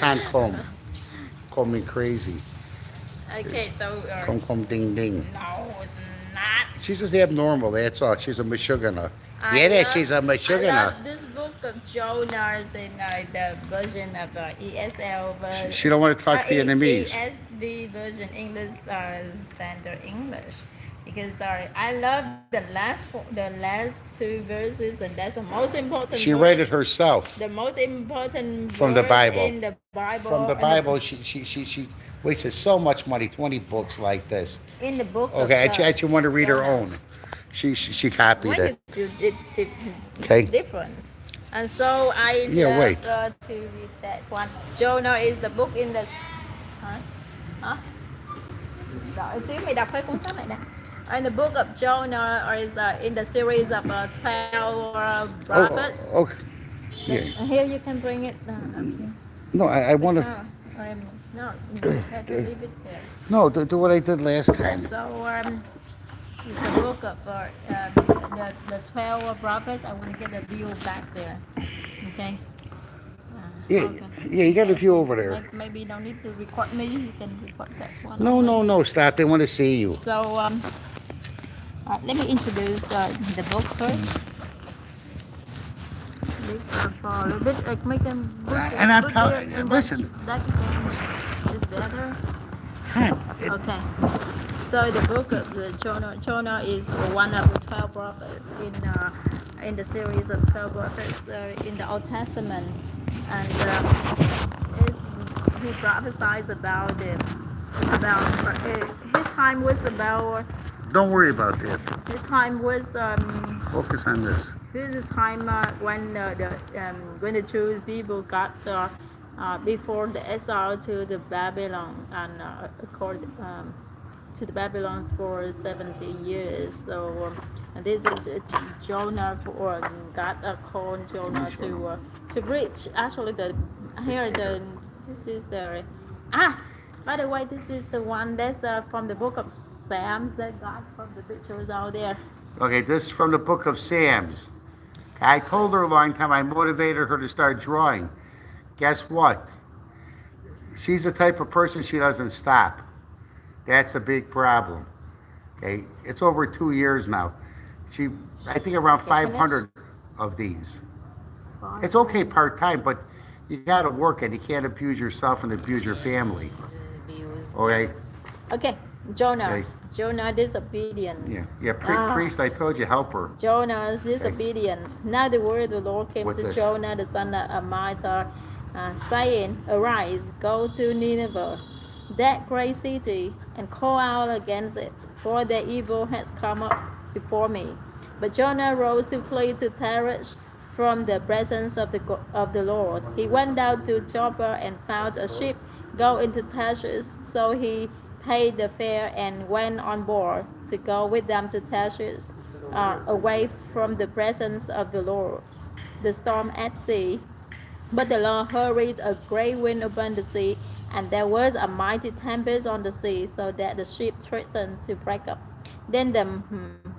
can't come. Call me crazy. Okay, so Come, ding, ding. no, it's not. She's just abnormal, that's all. She's a Meshuggah. I Yeah, that love she's a I Meshuggah. love this book of Jonah in the version of ESL She don't want to talk Vietnamese. ESV version English Standard English because I love the last two verses and that's the most important She read verse, it herself the most important from the verse Bible. in the From Bible the Bible, she wasted so much money, 20 books like this. in the book of Okay, I actually want to read her Jonah. own. She copied When it. Okay. different. And so I Yeah, wait. love to read that one. Jonah is the book in the hả? Hả? Đợi xíu mày đọc cái cuốn sách này nè. In the book of Jonah or is in the series of 12 prophets. Okay. Yeah. Here you can bring it up No, I want to. no, you have to leave it there. No, do what I did last time. So it's the book of the 12 prophets. I want to get the view back there. Okay. Yeah, Okay. yeah, you got a view over there. Maybe you don't need to record me. You can record that one. No, stop. They want to see you. So let me introduce the book first. For a little bit, like make them. And I'm telling you, listen. That is better. Huh, Okay. So the book of Jonah is one of the 12 prophets in the series of 12 prophets in the Old Testament, and he prophesies about his time was about Don't worry about that. his time was Focus on this. this is the time when the Jewish people got before the exile to the Babylon and according to the Babylon for 70 years. So and this is Jonah for God called Jonah to preach. Actually, this is the by the way, this is the one that's from the book of Psalms that got from the pictures out there. Okay, this is from the book of Sam's. I told her a long time, I motivated her to start drawing. Guess what? She's the type of person, she doesn't stop. That's a big problem. Okay, it's over 2 years now. I think around 500 of these. It's okay part-time, but you gotta work and you can't abuse yourself and abuse your family. Okay? Okay, Jonah. Okay. Jonah disobedience. Yeah. Priest, I told you, help her. Jonah's disobedience. Now the word of the Lord came What to this? Jonah, the son of Amittai, saying, Arise, go to Nineveh, that great city, and call out against it, for their evil has come up before me. But Jonah rose to flee to Tarshish from the presence of the Lord. He went down to Joppa and found a ship going to Tarshish, so he paid the fare and went on board to go with them to Tarshish, away from the presence of the Lord. The storm at sea. But the Lord hurried a great wind upon the sea, and there was a mighty tempest on the sea, so that the ship threatened to break up. Then the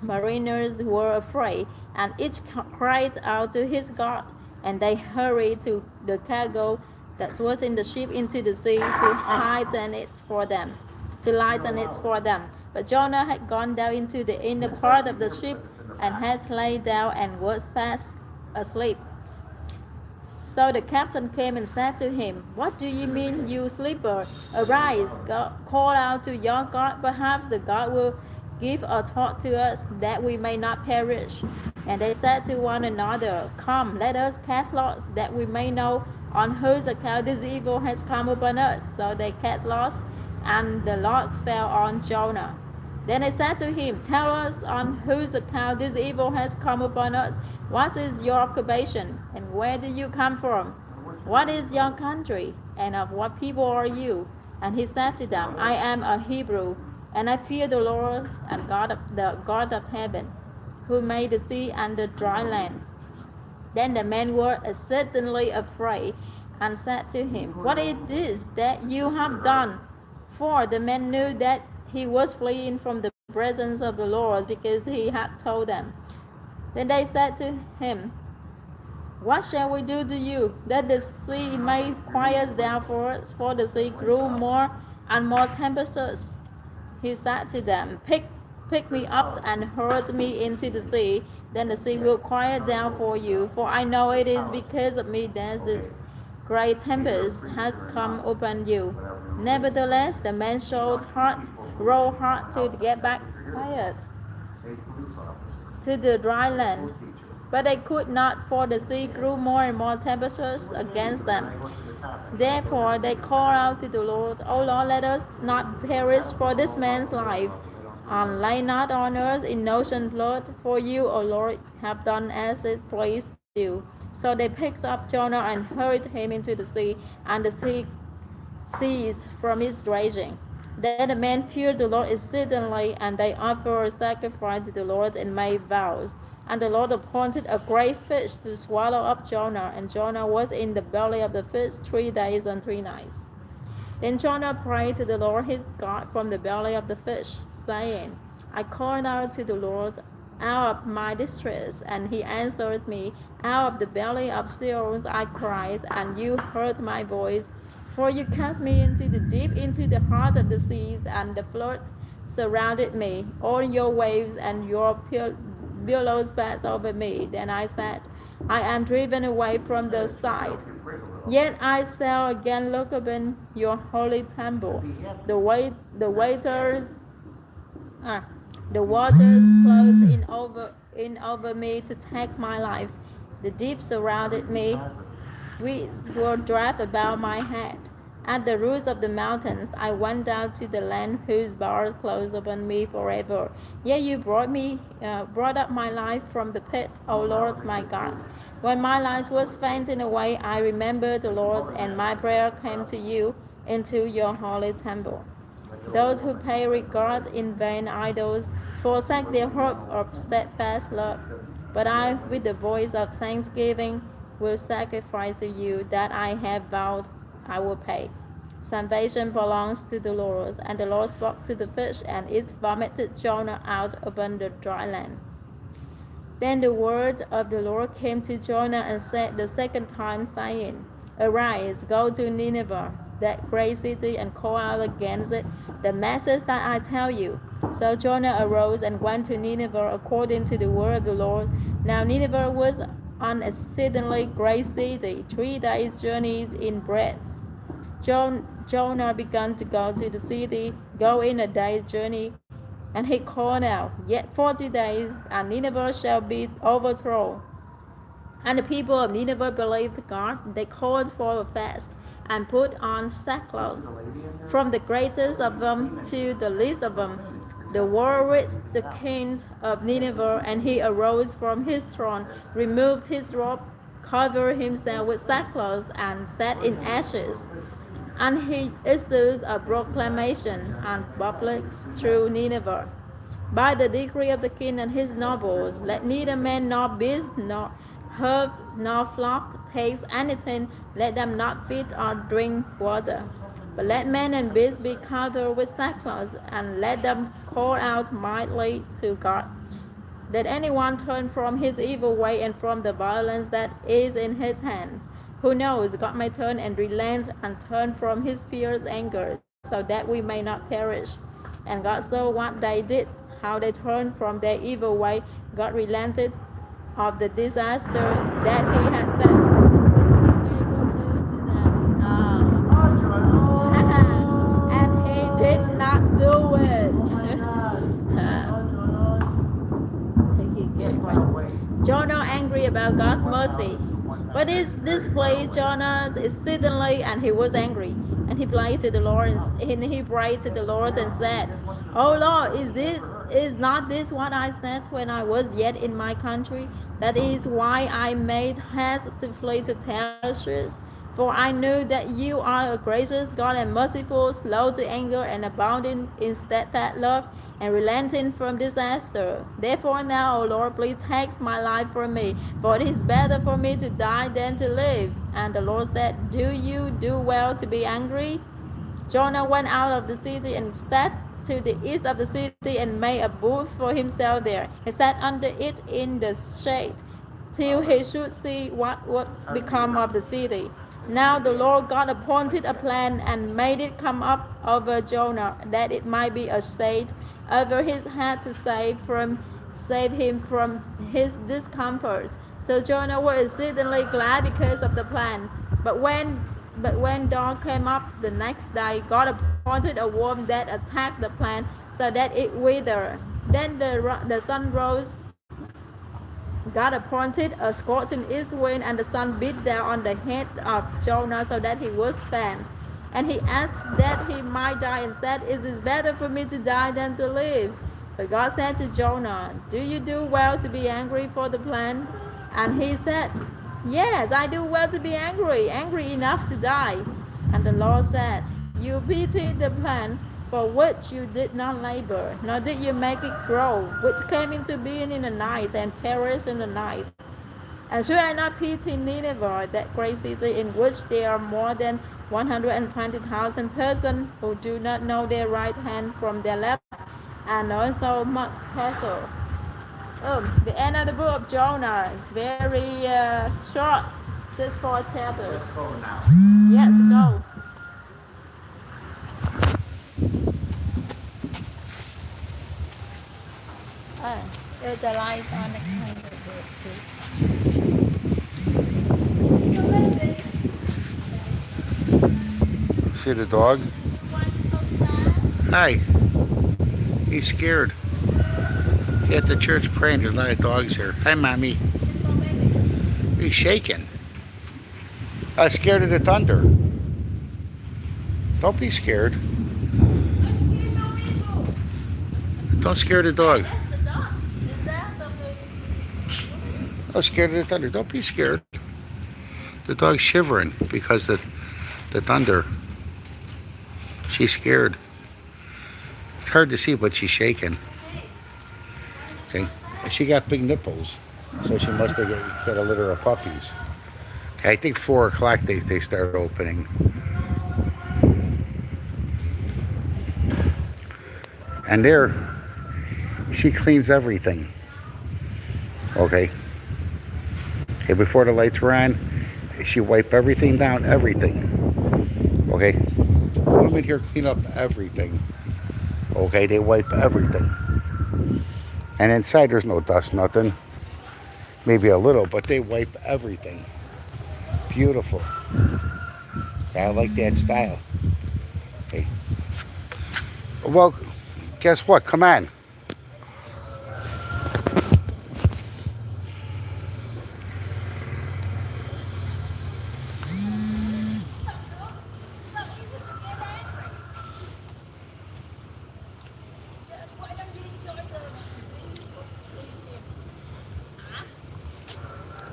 mariners were afraid, and each cried out to his God, and they hurried to the cargo that was in the ship into the sea to lighten it for them. But Jonah had gone down into the inner part of the ship and had lain down and was fast asleep. So the captain came and said to him, What do you mean, you sleeper? Arise, call out to your God. Perhaps the God will give a thought to us that we may not perish. And they said to one another, Come, let us cast lots, that we may know on whose account this evil has come upon us. So they cast lots, and the lots fell on Jonah. Then they said to him, Tell us on whose account this evil has come upon us. What is your occupation, and where do you come from? What is your country, and of what people are you? And he said to them, I am a Hebrew, and I fear the Lord and the God of heaven, who made the sea and the dry land. Then the men were exceedingly afraid, and said to him, What is this that you have done? For the men knew that he was fleeing from the presence of the Lord, because he had told them. Then they said to him, What shall we do to you, that the sea may quiet down for us? For the sea grew more and more tempestuous. He said to them, pick me up and hurl me into the sea, then the sea will quiet down for you. For I know it is because of me that this great tempest has come upon you. Nevertheless, the men rowed hard to get back quiet to the dry land. But they could not, for the sea grew more and more tempestuous against them. Therefore they called out to the Lord, O Lord, let us not perish for this man's life, and lay not on us in ocean flood, for you, O Lord, have done as it pleased you. So they picked up Jonah and hurried him into the sea, and the sea ceased from its raging. Then the men feared the Lord exceedingly, and they offered a sacrifice to the Lord and made vows. And the Lord appointed a great fish to swallow up Jonah, and Jonah was in the belly of the fish 3 days and 3 nights. Then Jonah prayed to the Lord his God from the belly of the fish, saying, I called out to the Lord out of my distress, and he answered me. Out of the belly of Sheol I cried, and you heard my voice. For you cast me into the deep, into the heart of the seas, and the flood surrounded me. All your waves and your billows passed over me. Then I said, I am driven away from the sight. Yet I shall again look upon your holy temple. The waters, the waters closed in over me to take my life. The deep surrounded me. Weeds were dragged about my head. At the roots of the mountains I went down to the land whose bars closed upon me forever. Yet you brought up my life from the pit, O Lord my God. When my life was fainting away, I remembered the Lord, and my prayer came to you into your holy temple. Those who pay regard in vain idols forsake their hope of steadfast love. But I, with the voice of thanksgiving, will sacrifice to you that I have vowed I will pay. Salvation belongs to the Lord. And the Lord spoke to the fish, and it vomited Jonah out upon the dry land. Then the word of the Lord came to Jonah and said the second time, saying, Arise, go to Nineveh, that great city, and call out against it the message that I tell you. So Jonah arose and went to Nineveh according to the word of the Lord. Now Nineveh was an exceedingly great city, 3 days' journeys in breadth. Jonah began to go to the city, go in a day's journey, and he called out, Yet 40 days, and Nineveh shall be overthrown. And the people of Nineveh believed God. They called for a fast and put on sackcloth, from the greatest of them to the least of them. The war reached the king of Nineveh, and he arose from his throne, removed his robe, covered himself with sackcloth, and sat in ashes. And he issues a proclamation and public through Nineveh. By the decree of the king and his nobles, let neither man nor beast nor herd nor flock taste anything, let them not feed or drink water. But let man and beast be covered with sackcloth, and let them call out mightily to God. Let anyone turn from his evil way and from the violence that is in his hands. Who knows, God may turn and relent and turn from his fierce anger, so that we may not perish. And God saw what they did, how they turned from their evil way. God relented of the disaster that he had set he would do to them. And he did not do it. Jonah angry about God's mercy. But this displeased Jonah exceedingly, and he was angry. And he prayed to the Lord, and said, O Lord, is not this what I said when I was yet in my country? That is why I made haste to flee to Tarshish. For I knew that you are a gracious God and merciful, slow to anger, and abounding in steadfast love, and relenting from disaster. Therefore now, O Lord, please take my life from me, for it is better for me to die than to live. And the Lord said, Do you do well to be angry? Jonah went out of the city and sat to the east of the city and made a booth for himself there. He sat under it in the shade. till he should see what would become of the city. Now the Lord God appointed a plan and made it come up over Jonah, that it might be a shade over his head to save him from his discomfort. So Jonah was exceedingly glad because of the plan. But when dawn came up the next day, God appointed a worm that attacked the plant so that it withered. Then the sun rose. God appointed a scorching east wind, and the sun beat down on the head of Jonah so that he was faint. And he asked that he might die and said, "It is better for me to die than to live." But God said to Jonah, "Do you do well to be angry for the plan?" And he said, "Yes, I do well to be angry enough to die." And the Lord said, "You pitied the plant for which you did not labor, nor did you make it grow, which came into being in the night and perished in the night. And should I not pity Nineveh, that great city in which there are more than 120,000 persons who do not know their right hand from their left, and also much cattle?" The end of the book of Jonah is very short, just 4 chapters. Let's go now. Yes, go. There's the lights on the kind of book. See the dog? Hi. He's scared. He at the church praying. There's a lot of dogs here. Hi, Mommy. He's shaking. I'm scared of the thunder. Don't be scared. Don't scare the dog. I'm scared of the thunder. Don't be scared. The dog's shivering because the thunder. She's scared. It's hard to see, but she's shaking. Okay. She got big nipples, so she must have got a litter of puppies. Okay, I think 4 o'clock they start opening. And there, she cleans everything. Okay. Okay, before the lights were on, she wiped everything down, everything. Okay. The women here clean up everything. Okay, they wipe everything. And inside there's no dust, nothing. Maybe a little, but they wipe everything. Beautiful. I like that style. Okay. Well, guess what? Come on.